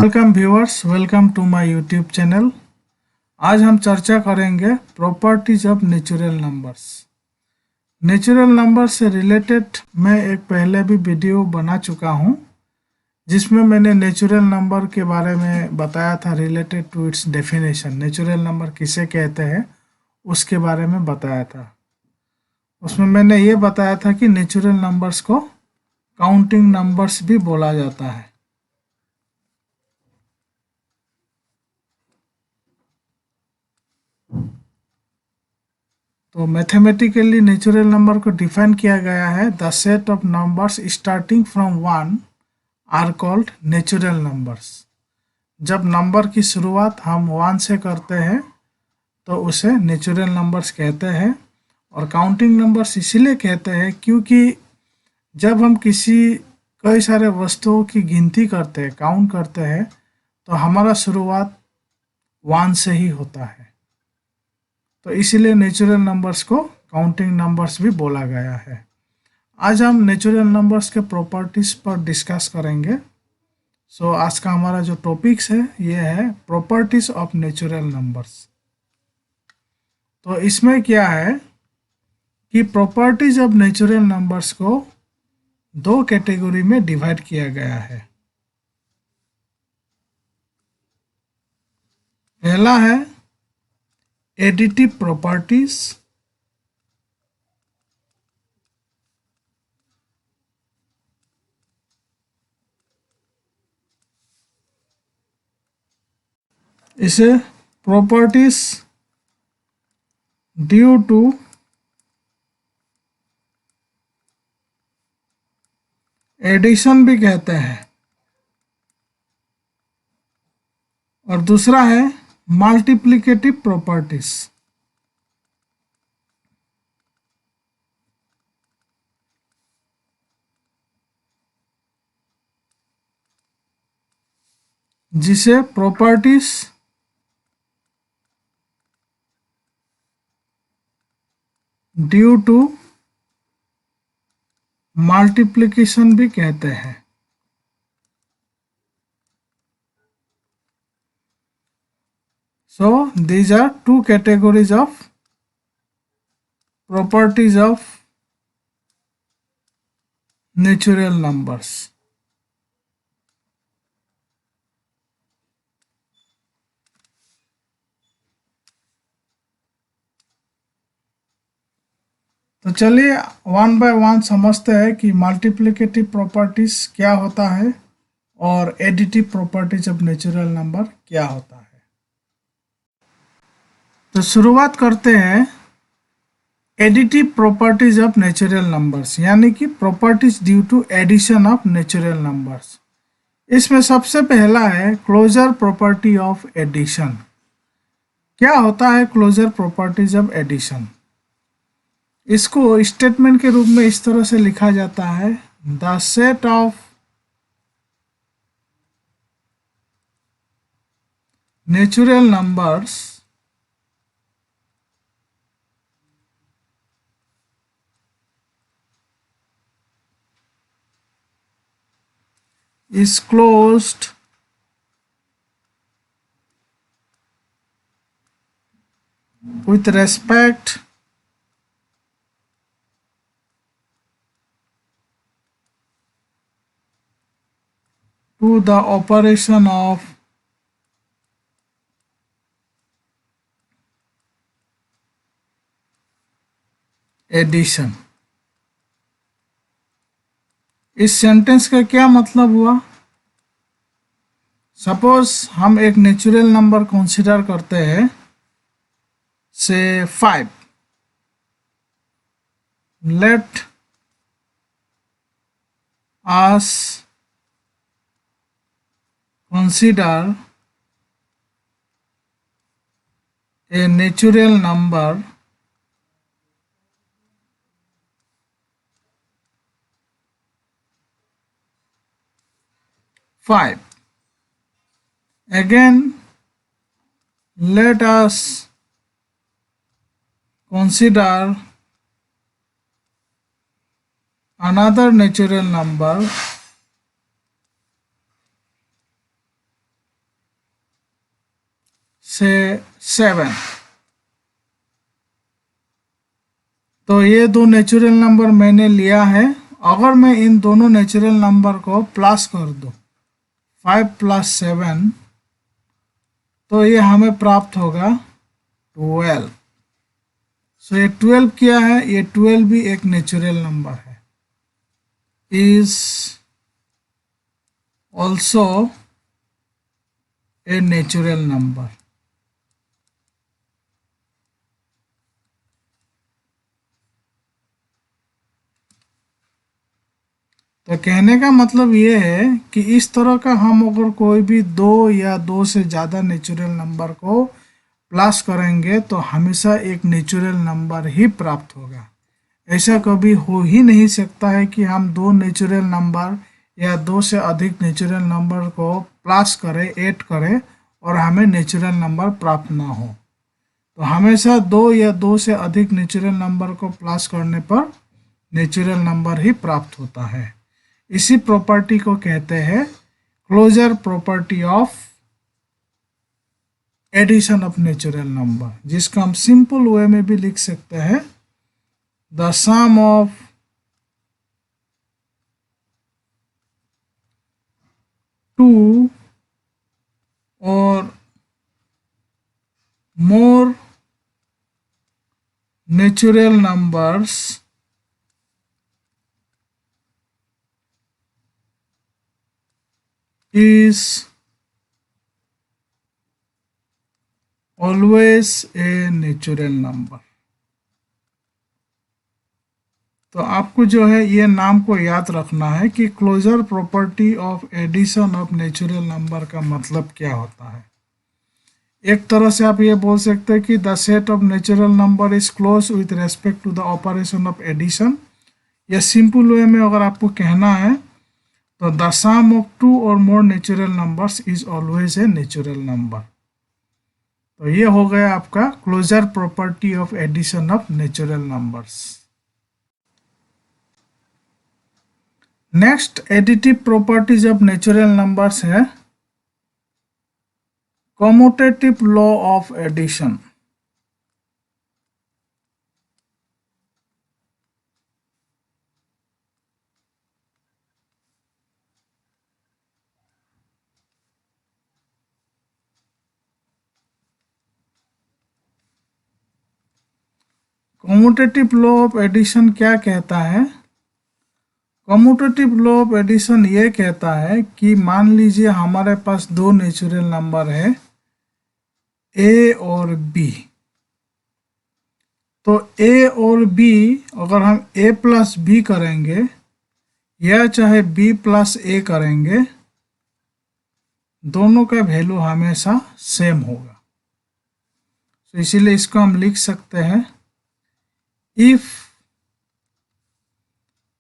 Welcome viewers, welcome to my YouTube channel. आज हम चर्चा करेंगे properties of natural numbers. Natural number से रिलेटेड मैं एक पहले भी वीडियो बना चुका हूं, जिसमें मैंने नेचुरल नंबर के बारे में बताया था related to its definition. Natural number किसे कहते हैं उसके बारे में बताया था। उसमें मैंने ये बताया था कि नेचुरल नंबर्स को काउंटिंग नंबर्स भी बोला जाता है। तो मैथमेटिकली नेचुरल नंबर को डिफाइन किया गया है, the set of numbers starting from 1 are called natural numbers. जब नंबर की शुरुआत हम 1 से करते हैं तो उसे नेचुरल नंबर्स कहते हैं। और काउंटिंग नंबर्स इसीलिए कहते हैं क्योंकि जब हम कई सारे वस्तुओं की गिनती करते हैं, काउंट करते हैं, तो हमारा शुरुआत 1 से ही होता है। तो इसीलिए नेचुरल नंबर्स को काउंटिंग नंबर्स भी बोला गया है। आज हम नेचुरल नंबर्स के प्रॉपर्टीज पर डिस्कस करेंगे। आज का हमारा जो टॉपिक्स है ये है प्रॉपर्टीज ऑफ नेचुरल नंबर्स। तो इसमें क्या है कि प्रॉपर्टीज ऑफ नेचुरल नंबर्स को दो कैटेगरी में डिवाइड किया गया है। पहला है एडिटिव प्रॉपर्टीज, इसे प्रॉपर्टीज ड्यू टू एडिशन भी कहते हैं। और दूसरा है मल्टीप्लिकेटिव प्रॉपर्टीज। जिसे प्रॉपर्टीज ड्यू टू मल्टीप्लिकेशन भी कहते हैं। So these are two categories of properties of natural numbers. तो चलिए वन बाय वन समझते हैं कि मल्टीप्लिकेटिव प्रॉपर्टीज क्या होता है और additive properties of natural number क्या होता है। तो शुरुआत करते हैं additive properties of natural numbers, यानी कि properties due to addition of natural numbers. इसमें सबसे पहला है क्लोजर प्रॉपर्टी ऑफ एडिशन। क्या होता है क्लोजर प्रॉपर्टीज ऑफ एडिशन? इसको स्टेटमेंट के रूप में इस तरह से लिखा जाता है, the set of natural numbers is closed with respect to the operation of addition. इस सेंटेंस का क्या मतलब हुआ? सपोज हम एक नेचुरल नंबर कंसीडर करते हैं, से 5। Let us consider a natural number five. Again, let us consider another natural number से 7, तो ये दो नेचुरल नंबर मैंने लिया है। अगर मैं इन दोनों नेचुरल नंबर को प्लस कर दूं 5 + 7, तो ये हमें प्राप्त होगा 12। सो ये 12 क्या है, ये 12 भी एक नेचुरल नंबर है, is also a natural number. तो कहने का मतलब ये है कि इस तरह का हम अगर कोई भी दो या दो से ज़्यादा नेचुरल नंबर को प्लस करेंगे तो हमेशा एक नेचुरल नंबर ही प्राप्त होगा। ऐसा कभी हो ही नहीं सकता है कि हम दो नेचुरल नंबर या दो से अधिक नेचुरल नंबर को प्लस करें, ऐड करें और हमें नेचुरल नंबर प्राप्त ना हो। तो हमेशा दो या दो से अधिक नेचुरल नंबर को प्लस करने पर नेचुरल नंबर ही प्राप्त होता है। इसी प्रॉपर्टी को कहते हैं closure property of addition of natural number, जिसका हम सिंपल वे में भी लिख सकते हैं द सम ऑफ टू और more natural numbers is always a natural number। तो आपको जो है ये नाम को याद रखना है कि closure property of addition of natural number का मतलब क्या होता है। एक तरह से आप ये बोल सकते हैं कि the set of natural number is close with respect to the operation of addition, या सिंपल वे में अगर आपको कहना है तो द सम ऑफ टू और more natural numbers is always a natural number. तो ये हो गया आपका closure property of addition of natural numbers. Next additive properties of natural numbers है commutative law of addition. Commutative law of addition क्या कहता है? कम्यूटेटिव लॉ ऑफ एडिशन ये कहता है कि मान लीजिए हमारे पास दो नेचुरल नंबर है ए और बी। तो ए और बी अगर हम ए प्लस बी करेंगे या चाहे बी प्लस ए करेंगे, दोनों का वैल्यू हमेशा सेम होगा। तो इसीलिए इसको हम लिख सकते हैं if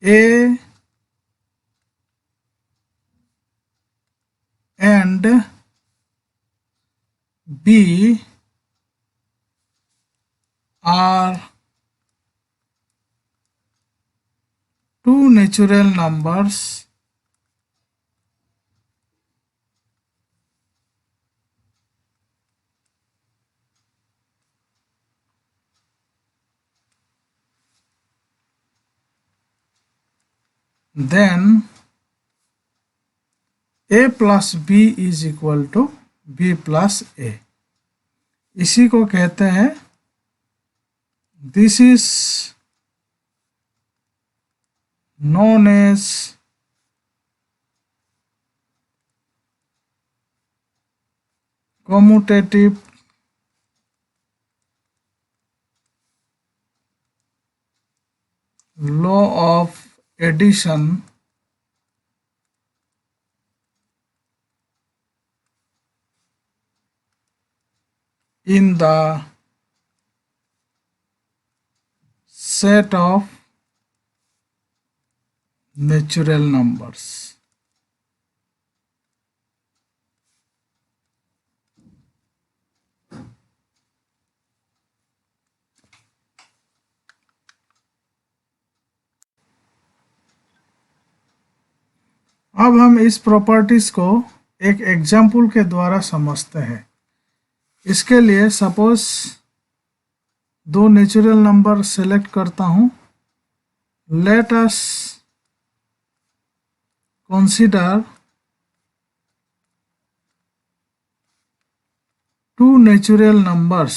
A and B are two natural numbers then a plus b is equal to b plus a। इसी को कहते हैं this is known as commutative law of addition in the set of natural numbers। अब हम इस properties को एक example के द्वारा समझते हैं। इसके लिए सपोज दो नेचुरल नंबर सेलेक्ट करता हूँ. Let us consider two natural numbers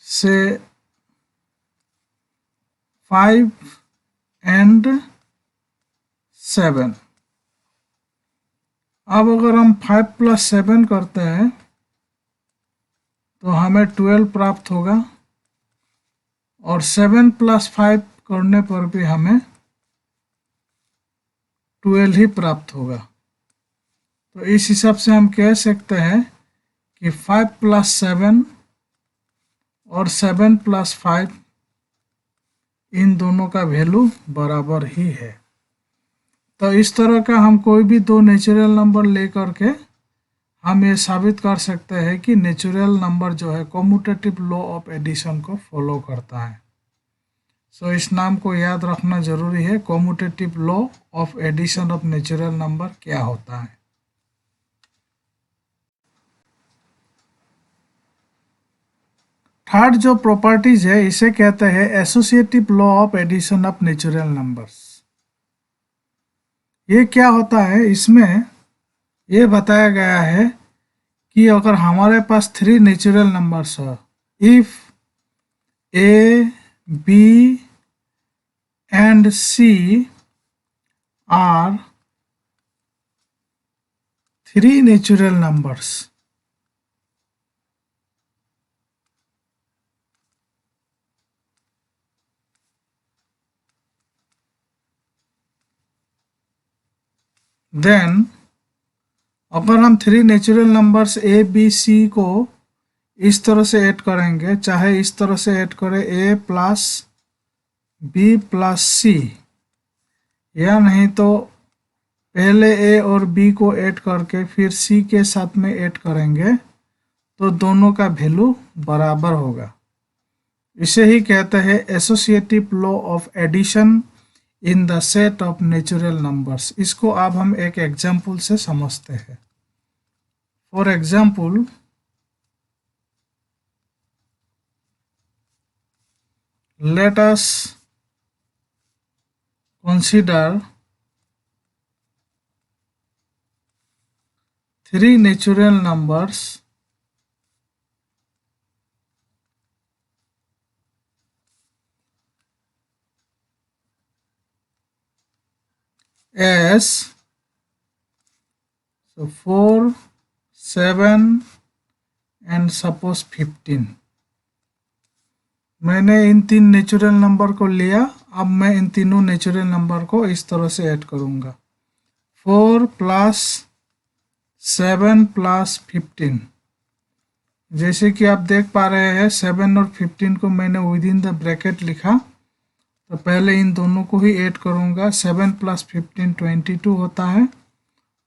say 5 and 7. अब अगर हम 5 + 7 करते हैं तो हमें 12 प्राप्त होगा और 7 + 5 करने पर भी हमें 12 ही प्राप्त होगा. तो इस हिसाब से हम कह सकते हैं कि 5 + 7 और 7 + 5 इन दोनों का वैल्यू बराबर ही है. तो इस तरह का हम कोई भी दो नेचुरल नंबर लेकर के हम ये साबित कर सकते हैं कि नेचुरल नंबर जो है कम्यूटेटिव लॉ ऑफ एडिशन को फॉलो करता है. सो इस नाम को याद रखना जरूरी है. Commutative law of addition of natural number क्या होता है. थर्ड जो प्रॉपर्टीज है इसे कहते हैं associative law of addition of natural numbers. ये क्या होता है, इसमें ये बताया गया है कि अगर हमारे पास 3 नेचुरल नंबर्स है, if A B and C are 3 natural numbers, then अगर हम 3 natural numbers A B C को इस तरह से ऐड करेंगे, चाहे इस तरह से ऐड करें ए प्लस बी प्लस सी, या नहीं तो पहले ए और बी को ऐड करके फिर सी के साथ में ऐड करेंगे तो दोनों का वैल्यू बराबर होगा. इसे ही कहते हैं associative law of addition in the set of natural numbers. इसको अब हम एक एग्जाम्पल से समझते हैं. For example, let us consider 3 natural numbers as 4, 7 and suppose 15. मैंने इन 3 नेचुरल नंबर को लिया. अब मैं इन तीनों नेचुरल नंबर को इस तरह से ऐड करूंगा. 4 + 7 + 15. जैसे कि आप देख पा रहे हैं 7 और 15 को मैंने विद इन द ब्रैकेट लिखा. तो पहले इन दोनों को ही ऐड करूंगा. 7 + 15 22 होता है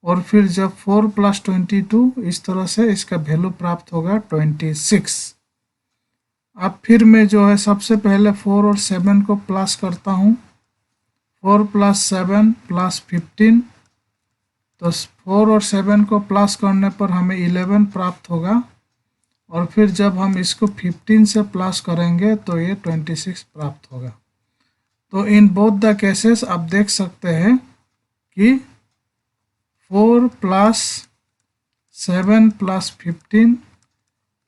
और फिर जब 4 + 22 इस तरह से इसका वैल्यू प्राप्त होगा 26. अब फिर मैं जो है सबसे पहले 4 और 7 को प्लस करता हूँ. 4 + 7 + 15, तो 4 और 7 को प्लस करने पर हमें 11 प्राप्त होगा और फिर जब हम इसको 15 से प्लस करेंगे तो ये 26 प्राप्त होगा. तो इन बोथ द केसेस आप देख सकते हैं कि 4 + 7 + 15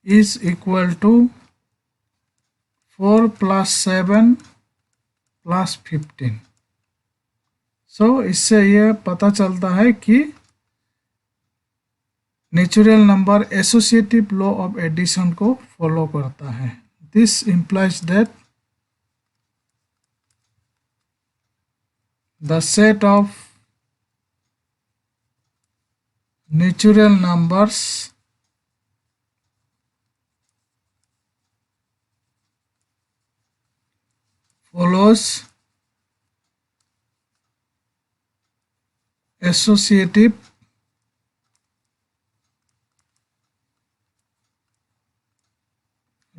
इज इक्वल टू 4 + 7 + 15. सो इससे यह पता चलता है कि natural number associative law of addition को फॉलो करता है. This implies that the set of natural numbers follows associative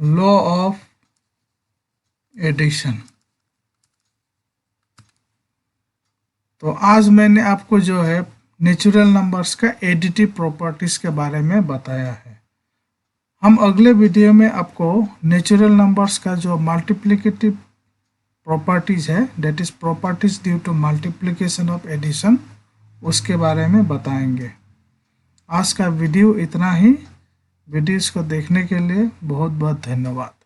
law of addition. तो आज मैंने आपको जो है नेचुरल नंबर्स का एडिटिव प्रॉपर्टीज के बारे में बताया है। हम अगले वीडियो में आपको नेचुरल नंबर्स का जो मल्टीप्लिकेटिव प्रॉपर्टीज है, that is properties due to multiplication of addition, उसके बारे में बताएंगे। आज का वीडियो इतना ही। वीडियोस को देखने के लिए बहुत बहुत धन्यवाद।